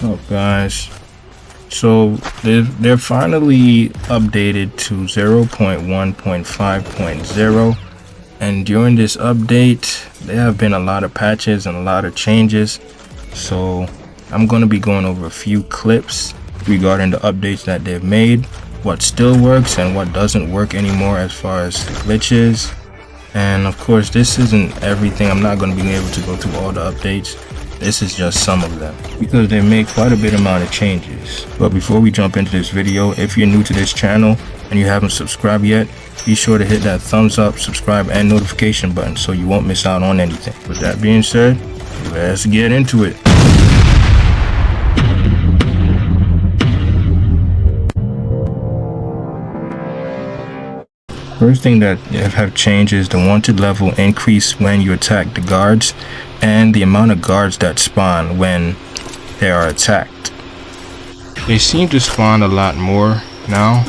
Oh guys, so they're finally updated to 0.1.5.0, and during this update there have been a lot of patches and a lot of changes. So I'm going to be going over a few clips regarding the updates that they've made, what still works and what doesn't work anymore as far as glitches. And of course, this isn't everything. I'm not going to be able to go through all the updates. This is just some of them because they made quite a bit amount of changes. But before we jump into this video, if you're new to this channel and you haven't subscribed yet, be sure to hit that thumbs up, subscribe, and notification button so you won't miss out on anything. With that being said, let's get into it. First thing that have changed is the wanted level increase when you attack the guards and the amount of guards that spawn when they are attacked. They seem to spawn a lot more now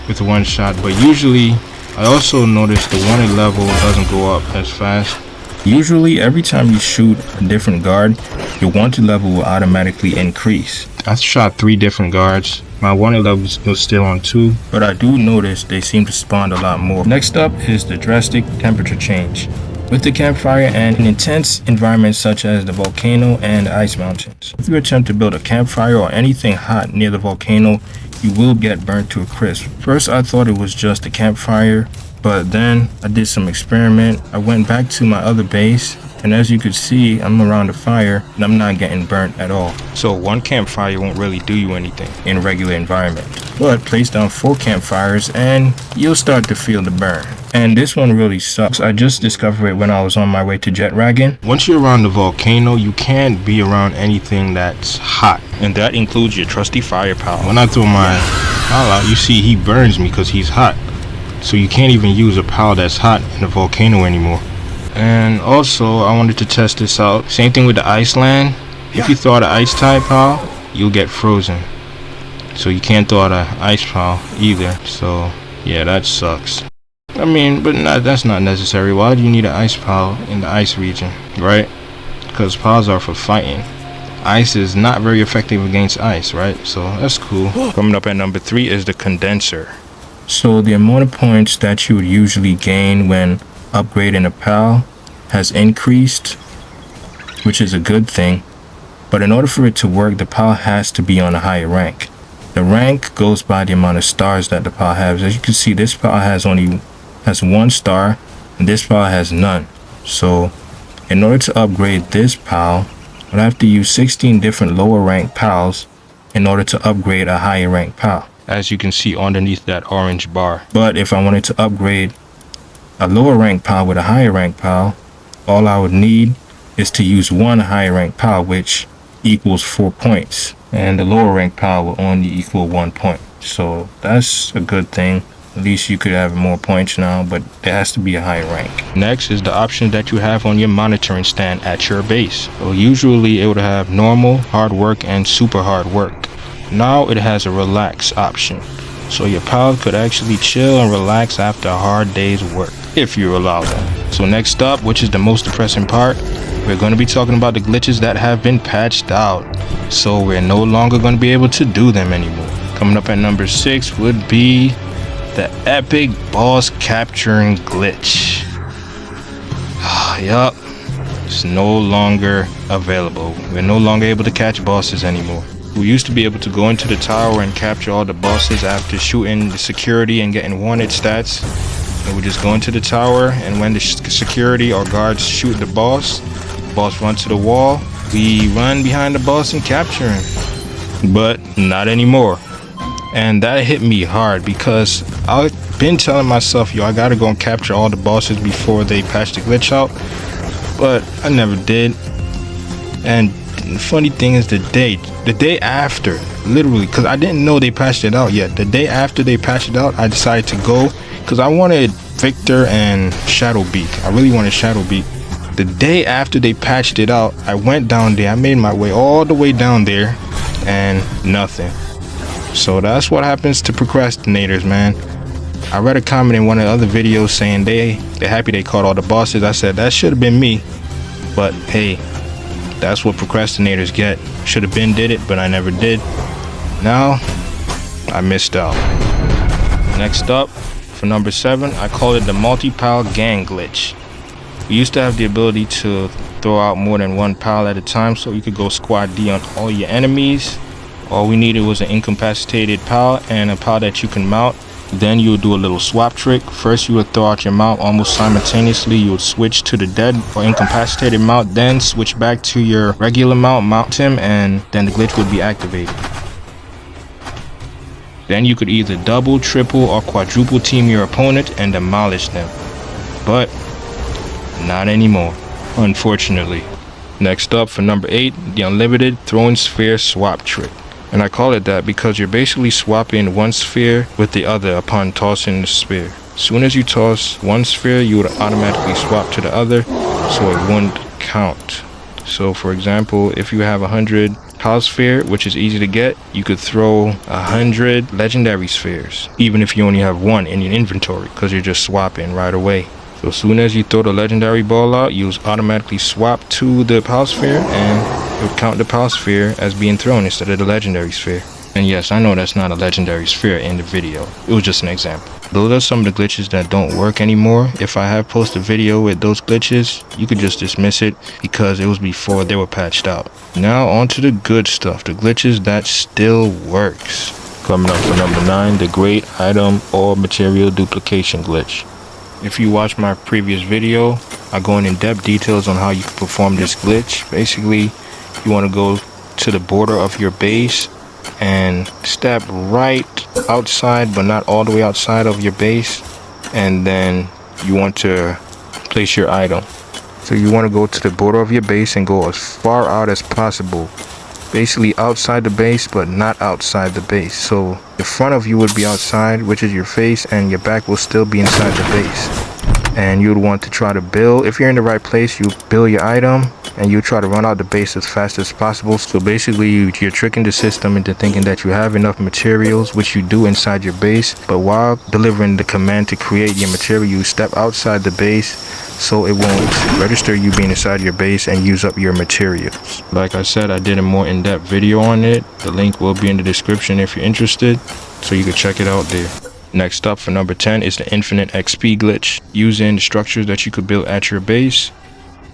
with one shot, but usually I also noticed the wanted level doesn't go up as fast. Usually every time you shoot a different guard, your wanted level will automatically increase. I shot 3 different guards. My wanted level was still on 2, but I do notice they seem to spawn a lot more. Next up is the drastic temperature change. With the campfire and in intense environments such as the volcano and ice mountains. If you attempt to build a campfire or anything hot near the volcano, you will get burnt to a crisp. First I thought it was just a campfire, but then I did some experiment. I went back to my other base, and as you could see, I'm around the fire and I'm not getting burnt at all. So one campfire won't really do you anything in a regular environment. But place down 4 campfires and you'll start to feel the burn. And this one really sucks. I just discovered it when I was on my way to jet ragging. Once you're around the volcano, you can't be around anything that's hot. And that includes your trusty fire pal. When I throw my pal out, you see he burns me because he's hot. So you can't even use a pal that's hot in the volcano anymore. And also, I wanted to test this out. Same thing with the Iceland. If you throw out an ice type pal, you'll get frozen. So you can't throw out an ice pal either. So yeah, that sucks. I mean, but that's not necessary. Why do you need an ice pal in the ice region, right? Because pals are for fighting. Ice is not very effective against ice, right? So that's cool. Coming up at number 3 is the condenser. So the amount of points that you would usually gain when upgrading a pal has increased, which is a good thing. But in order for it to work, the pal has to be on a higher rank. The rank goes by the amount of stars that the pal has. As you can see, this pal has 1 star and this pal has none. So in order to upgrade this pal, I'd have to use 16 different lower rank pals in order to upgrade a higher rank pal, as you can see underneath that orange bar. But if I wanted to upgrade a lower rank pal with a higher rank pal, all I would need is to use 1 higher rank pal, which equals 4 points, and the lower rank pal will only equal 1 point. So that's a good thing. At least you could have more points now, but there has to be a higher rank. Next is the option that you have on your monitoring stand at your base. So usually it would have normal, hard work, and super hard work. Now it has a relax option. So your pal could actually chill and relax after a hard day's work, if you allow that. So next up, which is the most depressing part, we're going to be talking about the glitches that have been patched out. So we're no longer going to be able to do them anymore. Coming up at number 6 would be the epic boss capturing glitch. Yup, it's no longer available. We're no longer able to catch bosses anymore. We used to be able to go into the tower and capture all the bosses after shooting the security and getting wanted stats. And we just go into the tower, and when the security or guards shoot the boss runs to the wall, we run behind the boss and capture him. But not anymore. And that hit me hard because I've been telling myself, yo, I gotta go and capture all the bosses before they patch the glitch out. But I never did. And the funny thing is the day after, literally, because I didn't know they patched it out yet. The day after they patched it out, I decided to go because I wanted Victor and Shadowbeak. I really wanted Shadowbeak. The day after they patched it out, I went down there. I made my way all the way down there and nothing. So that's what happens to procrastinators, man. I read a comment in one of the other videos saying they're happy they caught all the bosses. I said that should have been me, but hey, That's what procrastinators get. Should have been did it, but I never did. Now, I missed out. Next up, for number 7, I call it the multi-pal gang glitch. We used to have the ability to throw out more than one pal at a time, so you could go squad D on all your enemies. All we needed was an incapacitated pal and a pal that you can mount. Then you would do a little swap trick. First you would throw out your mount almost simultaneously. You would switch to the dead or incapacitated mount, then switch back to your regular mount him, and then the glitch would be activated. Then you could either double, triple, or quadruple team your opponent and demolish them. But not anymore, unfortunately. Next up, for number 8, the unlimited throwing sphere swap trick. And I call it that because you're basically swapping one sphere with the other upon tossing the sphere. As soon as you toss one sphere, you would automatically swap to the other, so it wouldn't count. So for example, if you have 100 pal sphere, which is easy to get, you could throw 100 legendary spheres, even if you only have one in your inventory, because you're just swapping right away. So as soon as you throw the legendary ball out, you automatically swap to the pal sphere, and it would count the pal sphere as being thrown instead of the legendary sphere. And yes, I know that's not a legendary sphere in the video. It was just an example. Those are some of the glitches that don't work anymore. If I have posted a video with those glitches, you could just dismiss it because it was before they were patched out. Now on to the good stuff, the glitches that still works. Coming up for number 9, the great item or material duplication glitch. If you watch my previous video, I go in depth details on how you can perform this glitch. Basically, you want to go to the border of your base and step right outside, but not all the way outside of your base, and then you want to place your item. So you want to go to the border of your base and go as far out as possible, basically outside the base but not outside the base. So the front of you would be outside, which is your face, and your back will still be inside the base. And you'd want to try to build, if you're in the right place, you build your item and you try to run out the base as fast as possible. So basically you're tricking the system into thinking that you have enough materials, which you do inside your base, but while delivering the command to create your material, you step outside the base, so it won't register you being inside your base and use up your materials. Like I said, I did a more in-depth video on it. The link will be in the description if you're interested, so you can check it out there. Next up, for number 10, is the infinite XP glitch, using the structures that you could build at your base.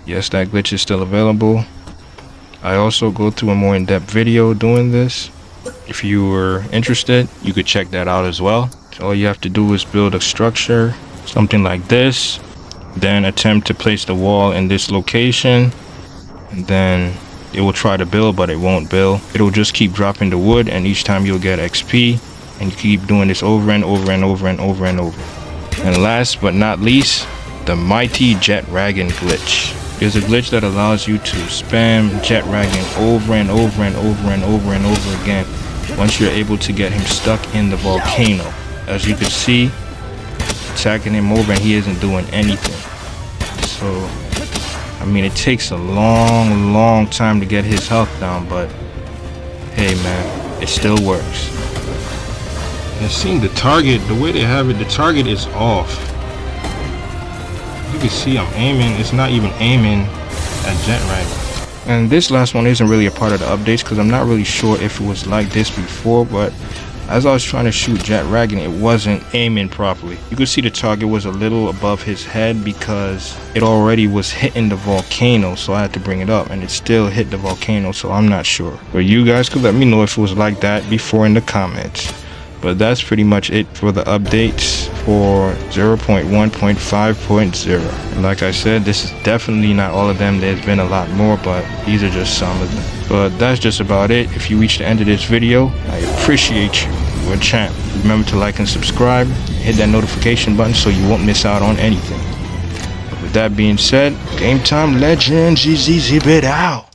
Yes, that glitch is still available. I also go through a more in-depth video doing this. If you were interested, you could check that out as well. So all you have to do is build a structure, something like this, then attempt to place the wall in this location, and then it will try to build, but it won't build. It'll just keep dropping the wood, and each time you'll get XP, and you keep doing this over and over and over and over and over. And last but not least, the mighty jet dragon glitch. There's a glitch that allows you to spam jet dragon over and over and over and over and over again once you're able to get him stuck in the volcano. As you can see, attacking him over and he isn't doing anything. So I mean, it takes a long time to get his health down, but hey man, it still works. And seeing the target, the way they have it, the target is off. You can see I'm aiming, it's not even aiming at jet dragon. And this last one isn't really a part of the updates because I'm not really sure if it was like this before, but as I was trying to shoot jet dragon, it wasn't aiming properly. You could see the target was a little above his head because it already was hitting the volcano, so I had to bring it up, and it still hit the volcano, so I'm not sure. But you guys could let me know if it was like that before in the comments. But that's pretty much it for the updates for 0.1.5.0. And like I said, this is definitely not all of them. There's been a lot more, but these are just some of them. But that's just about it. If you reach the end of this video, I appreciate you. You're a champ. Remember to like and subscribe. Hit that notification button so you won't miss out on anything. But with that being said, GameTime Legendz, easy zip it out.